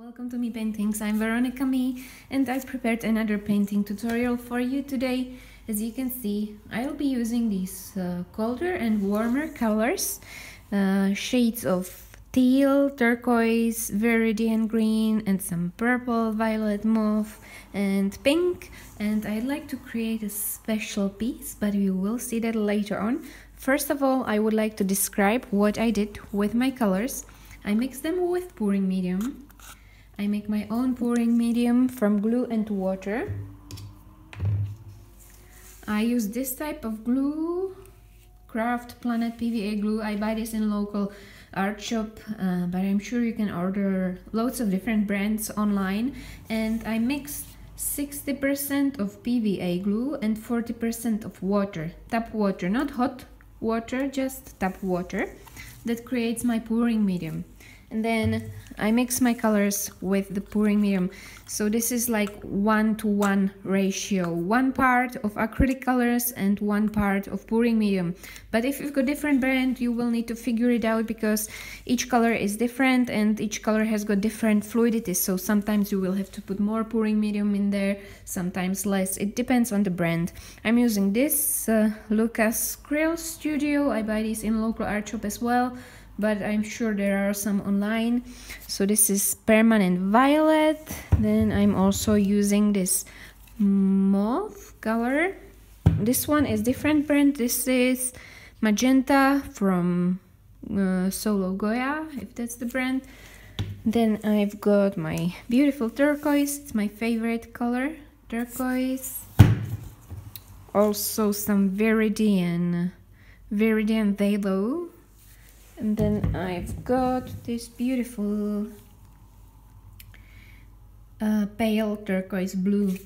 Welcome to Me Paintings. I'm Veronica Me, and I've prepared another painting tutorial for you today. As you can see, I'll be using these colder and warmer colors, shades of teal, turquoise, viridian green, and some purple, violet, mauve, and pink. And I'd like to create a special piece, but we will see that later on. First of all, I would like to describe what I did with my colors. I mixed them with pouring medium. I make my own pouring medium from glue and water. I use this type of glue, Craft Planet PVA glue. I buy this in local art shop, but I'm sure you can order loads of different brands online. And I mix 60% of PVA glue and 40% of water, tap water, not hot water, just tap water. That creates my pouring medium. And then I mix my colors with the pouring medium. So this is like 1-to-1 ratio. 1 part of acrylic colors and 1 part of pouring medium. But if you've got different brand, you will need to figure it out because each color is different and each color has got different fluidity. So sometimes you will have to put more pouring medium in there, sometimes less. It depends on the brand. I'm using this Lucas Krill Studio. I buy these in local art shop as well, but I'm sure there are some online. So this is Permanent Violet. Then I'm also using this mauve color. This one is different brand. This is Magenta from Solo Goya, if that's the brand. Then I've got my beautiful turquoise. It's my favorite color, turquoise. Also some Viridian Velo. And then I've got this beautiful pale turquoise blue.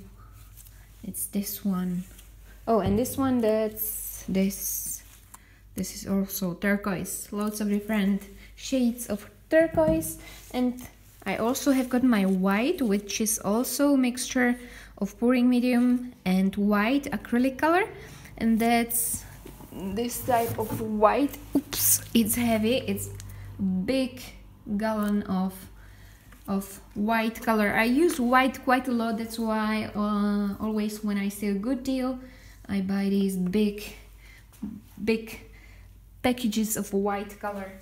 It's this one. Oh, and this one, that's this is also turquoise. Lots of different shades of turquoise. And I also have got my white, which is also a mixture of pouring medium and white acrylic color. And that's this type of white. Oops, it's heavy. It's big gallon of white color. I use white quite a lot. That's why always when I see a good deal, I buy these big packages of white color.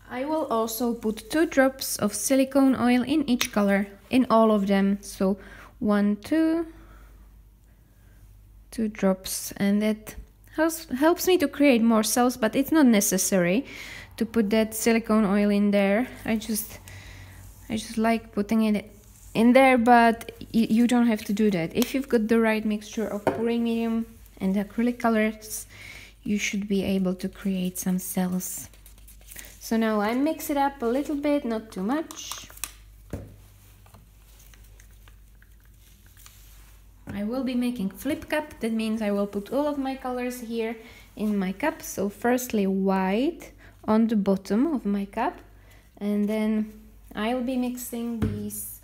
I will also put 2 drops of silicone oil in each color, in all of them. So 2 drops, and that helps me to create more cells, but it's not necessary to put that silicone oil in there. I just like putting it in there, but you don't have to do that. If you've got the right mixture of pouring medium and acrylic colors, you should be able to create some cells. So now I mix it up a little bit, not too much. I will be making flip cup. That means I will put all of my colors here in my cup. So firstly white on the bottom of my cup, and then I'll be mixing these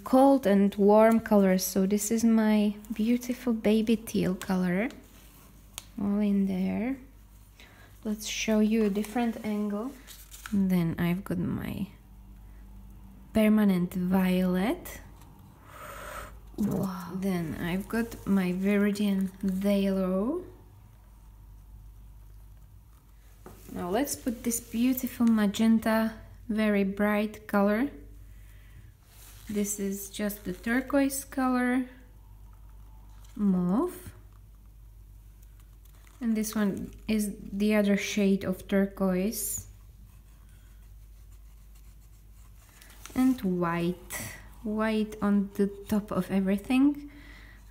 cold and warm colors. So this is my beautiful baby teal color, all in there. Let's show you a different angle. And then I've got my Permanent Violet. Wow. Then I've got my Viridian Velo. Now let's put this beautiful magenta, very bright color. This is just the turquoise color, mauve. And this one is the other shade of turquoise. And white on the top of everything.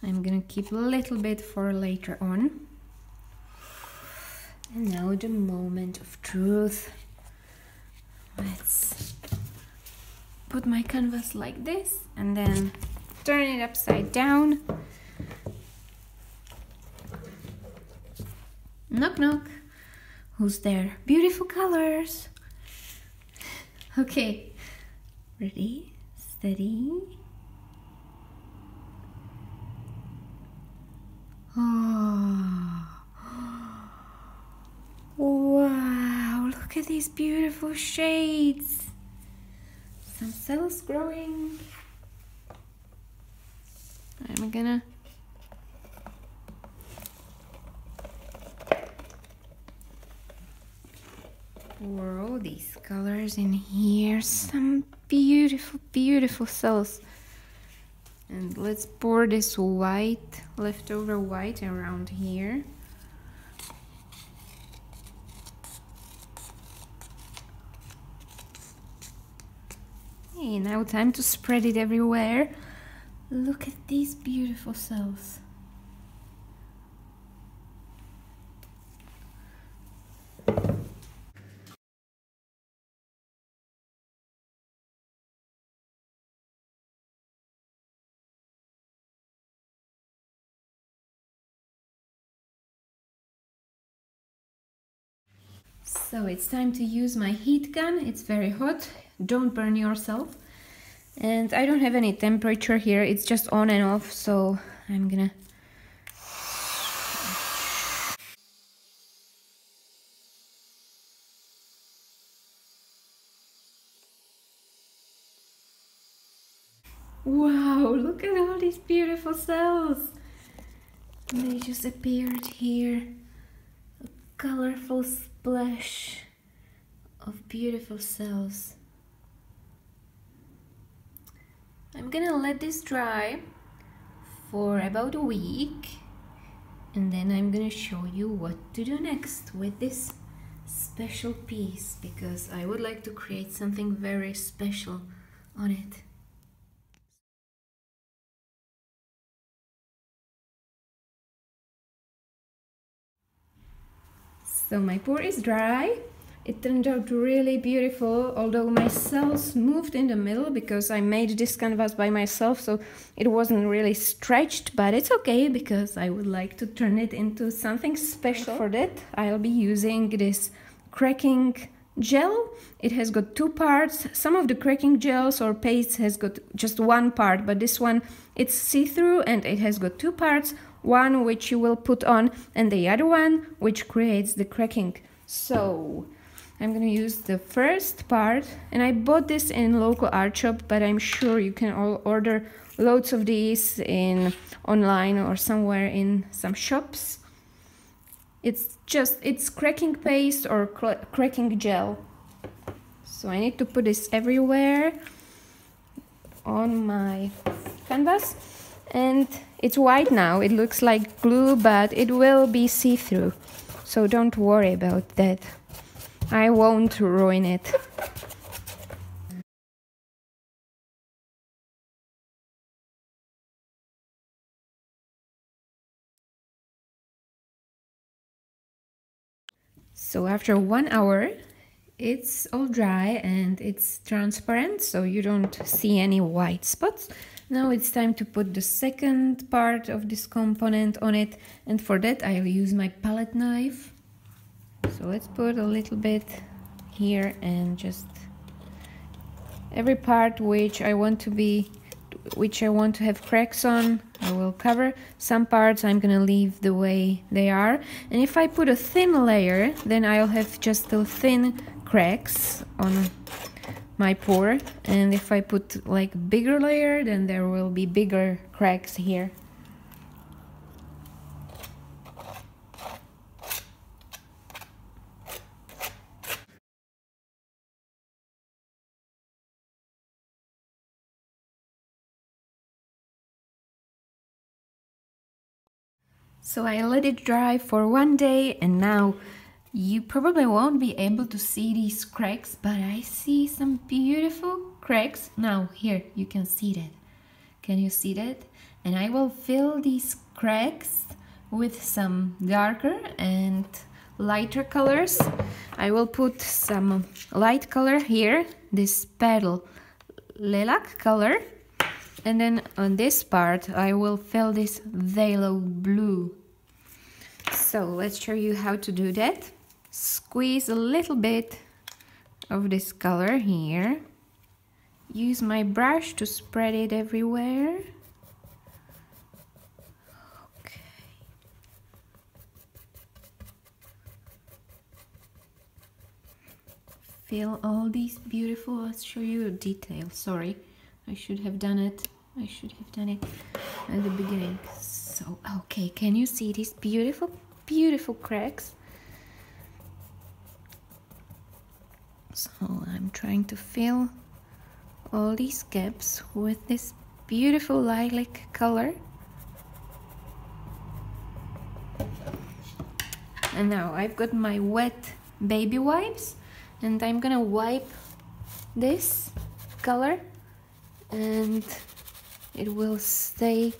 I'm gonna keep a little bit for later on. And now the moment of truth. Let's put my canvas like this and then turn it upside down. Knock knock. Who's there? Beautiful colors. Okay, ready? Steady. Oh. Wow, look Look at these beautiful shades. Some cells growing. I'm gonna pour all these colors in here. Some beautiful, beautiful cells. And let's pour this white, leftover white around here. Okay, now time to spread it everywhere. Look at these beautiful cells. So it's time to use my heat gun. It's very hot. Don't burn yourself. And I don't have any temperature here. It's just on and off. So I'm gonna... Wow, look at all these beautiful cells. They just appeared here. A colorful splash of beautiful cells. I'm gonna let this dry for about a week, and then I'm gonna show you what to do next with this special piece, because I would like to create something very special on it. So my pour is dry. It turned out really beautiful, although my cells moved in the middle because I made this canvas by myself, so it wasn't really stretched, but it's okay because I would like to turn it into something special. For that, I'll be using this cracking gel. It has got two parts. Some of the cracking gels or paste has got just one part, but this one, it's see-through and it has got two parts. One which you will put on and the other one which creates the cracking. So I'm gonna use the first part, and I bought this in local art shop, but I'm sure you can all order loads of these in online or somewhere in some shops. It's cracking paste or cracking gel. So I need to put this everywhere on my canvas. And it's white now. It looks like glue, but it will be see-through. So don't worry about that. I won't ruin it. So after 1 hour, it's all dry and it's transparent, so you don't see any white spots. Now it's time to put the second part of this component on it, and for that I'll use my palette knife. So let's put a little bit here, and just every part which I want to have cracks on, I will cover. Some parts I'm gonna leave the way they are, and if I put a thin layer, then I'll have just the thin cracks on my pour, and if I put like bigger layer, then there will be bigger cracks here. So I let it dry for 1 day, and now you probably won't be able to see these cracks, but I see some beautiful cracks. Now here, you can see that. Can you see that? And I will fill these cracks with some darker and lighter colors. I will put some light color here, this petal lilac color. And then on this part, I will fill this phthalo blue. So let's show you how to do that. Squeeze a little bit of this color here. Use my brush to spread it everywhere. Okay. fill all these beautiful, let's show you the details. Sorry, I should have done it. I should have done it at the beginning. So, okay, can you see these beautiful, beautiful cracks? So I'm trying to fill all these gaps with this beautiful lilac color. And now I've got my wet baby wipes, and I'm gonna wipe this color, and it will stay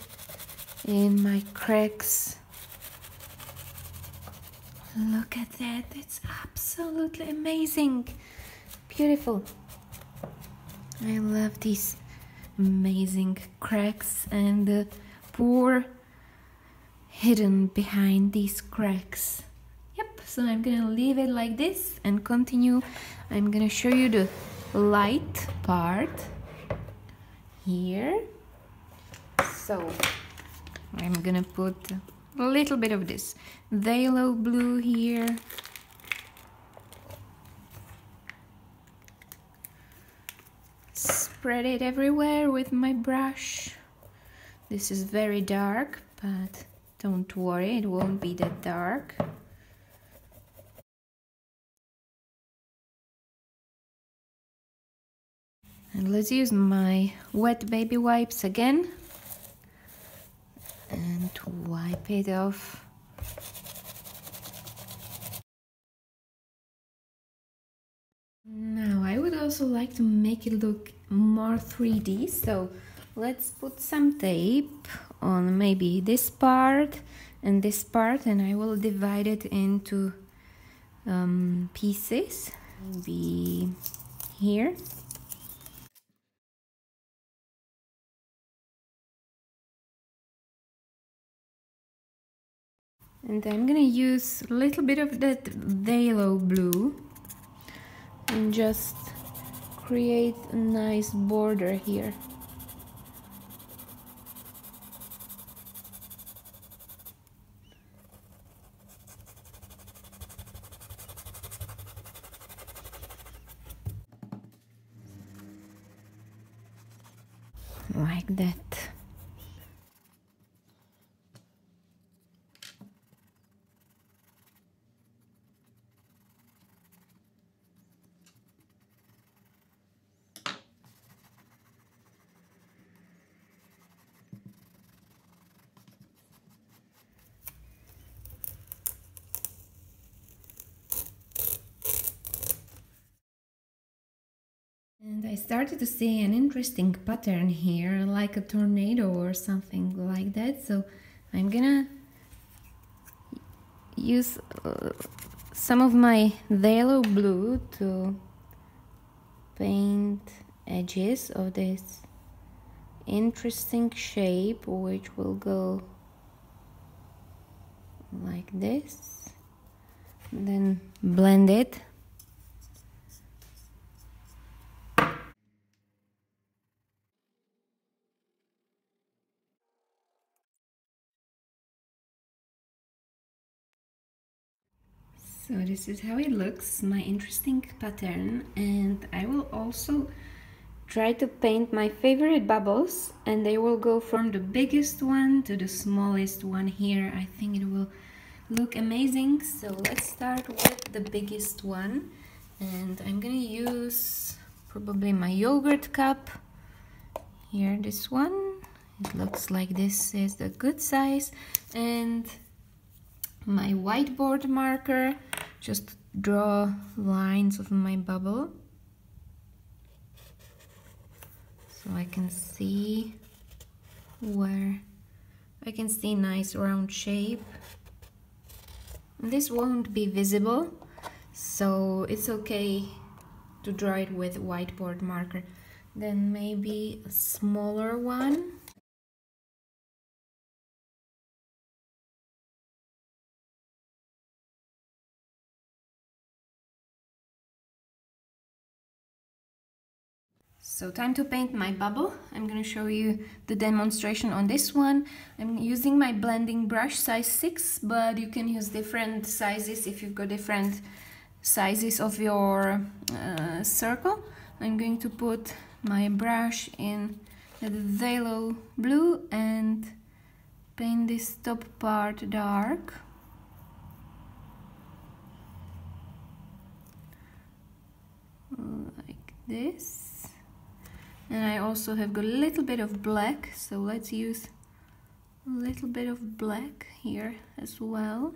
in my cracks. Look at that, it's absolutely amazing. Beautiful. I love these amazing cracks and the pour hidden behind these cracks. Yep, so I'm gonna leave it like this and continue. I'm gonna show you the light part here. So I'm gonna put a little bit of this phthalo blue here. Spread it everywhere with my brush. This is very dark, but don't worry, it won't be that dark. And let's use my wet baby wipes again and wipe it off. Now I would also like to make it look more 3D, so let's put some tape on maybe this part and this part, and I will divide it into pieces, maybe here. And I'm gonna use a little bit of that phthalo blue and just create a nice border here. Like that. And I started to see an interesting pattern here, like a tornado or something like that. So I'm gonna use some of my phthalo blue to paint edges of this interesting shape, which will go like this. Then blend it. So this is how it looks, my interesting pattern, and I will also try to paint my favorite bubbles, and they will go from the biggest one to the smallest one here. I think it will look amazing. So let's start with the biggest one, and I'm gonna use probably my yogurt cup here, this one. It looks like this is the good size, and my whiteboard marker, just draw lines of my bubble so I can see where I can see nice round shape. This won't be visible, so it's okay to draw it with whiteboard marker. Then maybe a smaller one. So time to paint my bubble. I'm going to show you the demonstration on this one. I'm using my blending brush size 6, but you can use different sizes if you've got different sizes of your circle. I'm going to put my brush in the phthalo blue and paint this top part dark. Like this. And I also have got a little bit of black, so let's use a little bit of black here as well.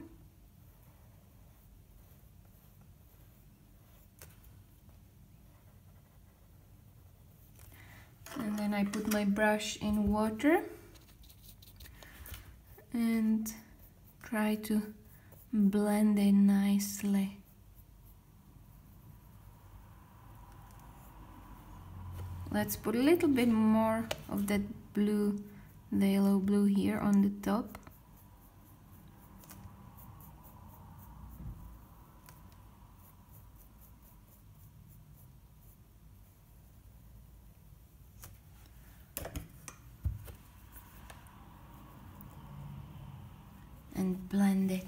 And then I put my brush in water and try to blend it nicely. Let's put a little bit more of that blue, phthalo blue here on the top. And blend it.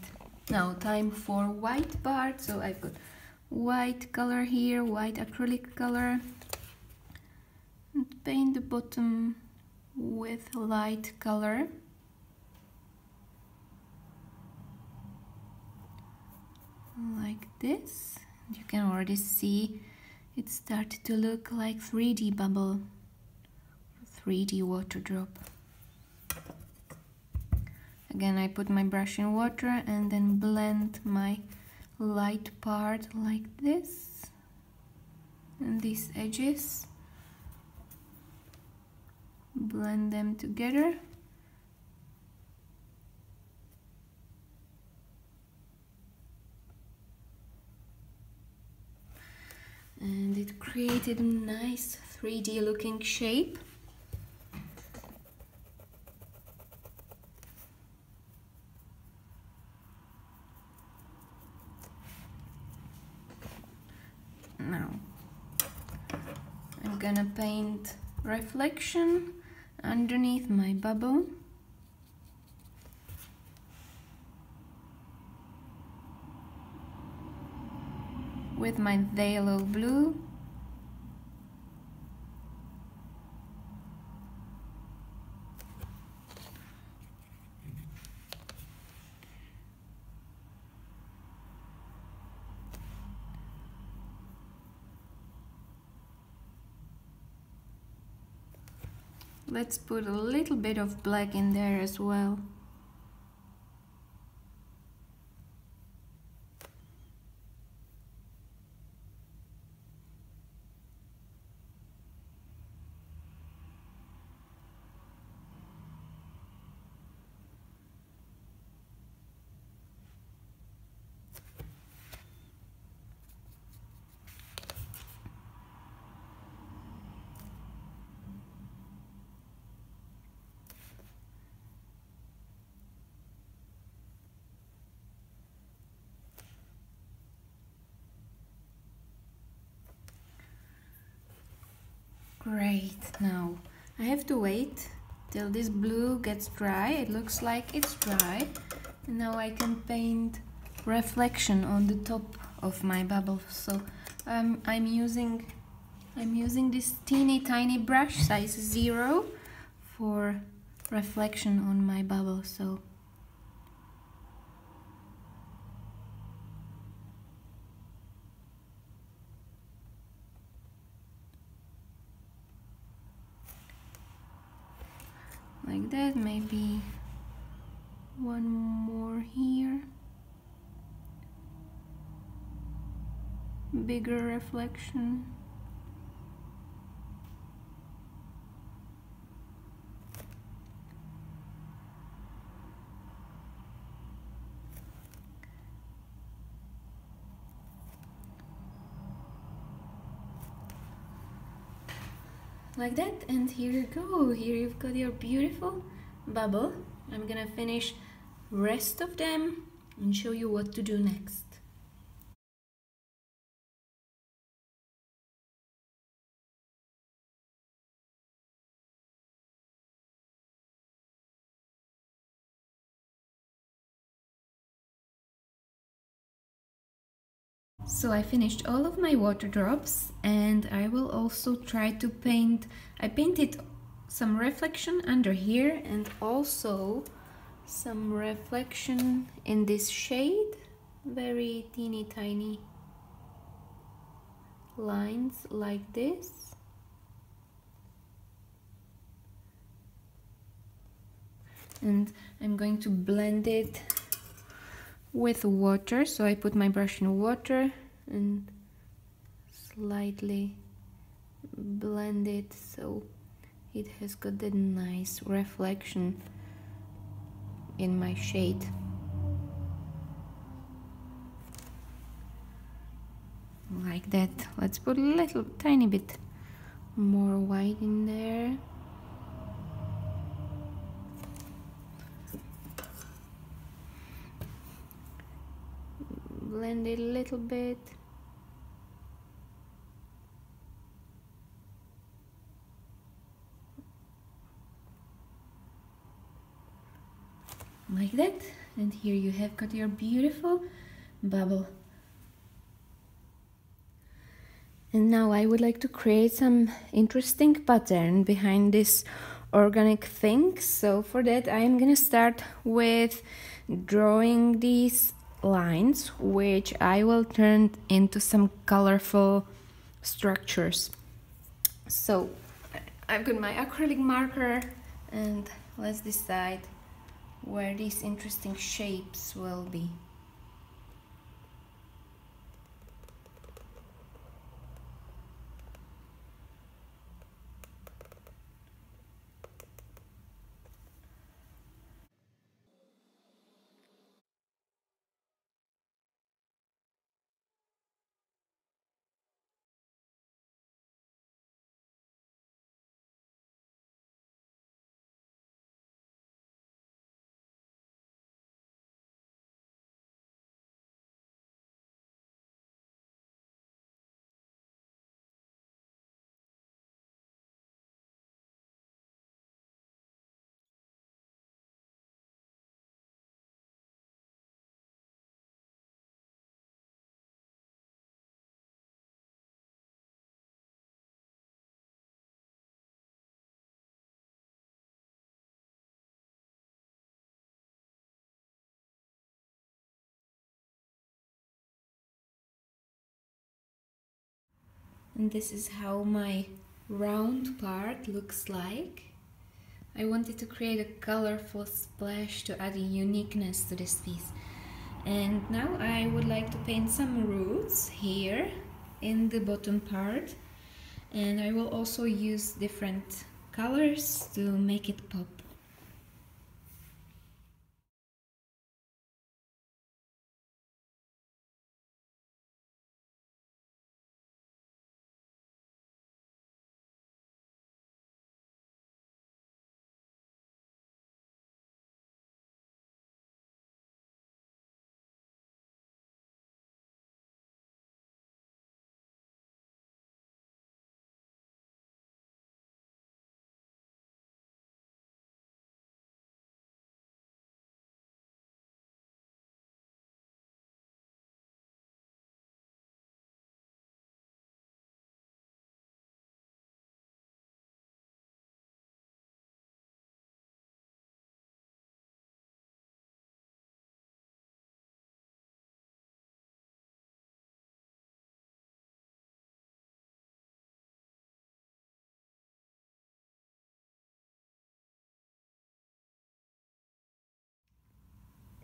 Now time for white part. So I've got white color here, white acrylic color. And paint the bottom with light color. Like this. You can already see it started to look like 3D bubble, 3D water drop. Again, I put my brush in water and then blend my light part like this. And these edges. Blend them together. And it created a nice 3D looking shape. Now I'm gonna paint reflection underneath my bubble. With my phthalo blue. Let's put a little bit of black in there as well. Great, now I have to wait till this blue gets dry. It looks like it's dry. And now I can paint reflection on the top of my bubble. So I'm using this teeny tiny brush size 0 for reflection on my bubble. So like that, maybe one more here, bigger reflection. Like that, and here you go. Here you've got your beautiful bubble. I'm gonna finish rest of them and show you what to do next. So I finished all of my water drops, and I will also try to paint. I painted some reflection under here and also some reflection in this shade, very teeny tiny lines like this. And I'm going to blend it with water, so I put my brush in water and slightly blend it so it has got that nice reflection in my shade. Like that. Let's put a little tiny bit more white in there. Blend it a little bit. Like that. And here you have got your beautiful bubble. And now I would like to create some interesting pattern behind this organic thing. So for that I'm gonna start with drawing these lines, which I will turn into some colorful structures. So I've got my acrylic marker, and let's decide where these interesting shapes will be. And this is how my round part looks like. I wanted to create a colorful splash to add a uniqueness to this piece. And now I would like to paint some roots here in the bottom part. And I will also use different colors to make it pop.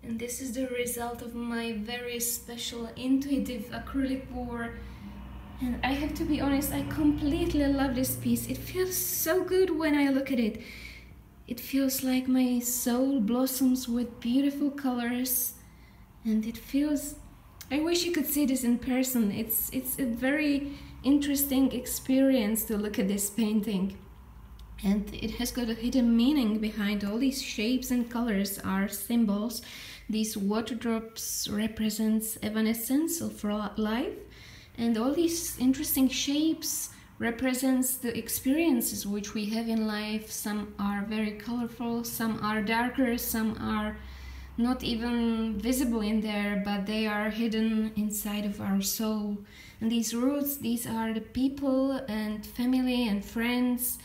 And this is the result of my very special intuitive acrylic pour. And I have to be honest, I completely love this piece. It feels so good when I look at it. It feels like my soul blossoms with beautiful colors. And it feels... I wish you could see this in person. It's a very interesting experience to look at this painting. And it has got a hidden meaning behind all these shapes and colors are symbols. These water drops represents evanescence of life, and all these interesting shapes represents the experiences which we have in life. Some are very colorful, some are darker, some are not even visible in there, but they are hidden inside of our soul. And these roots, these are the people and family and friends,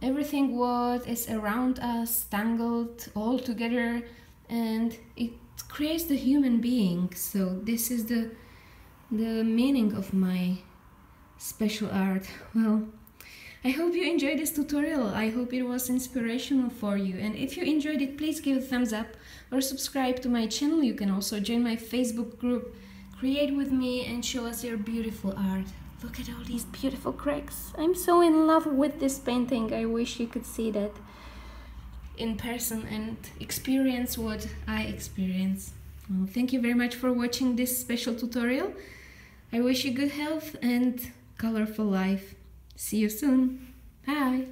everything what is around us, tangled all together, and it creates the human being. So this is the meaning of my special art. Well, I hope you enjoyed this tutorial. I hope it was inspirational for you, and if you enjoyed it, please give a thumbs up or subscribe to my channel. You can also join my Facebook group, create with me, and show us your beautiful art. Look at all these beautiful cracks. I'm so in love with this painting. I wish you could see that in person and experience what I experience. Well, thank you very much for watching this special tutorial. I wish you good health and colorful life. See you soon. Bye.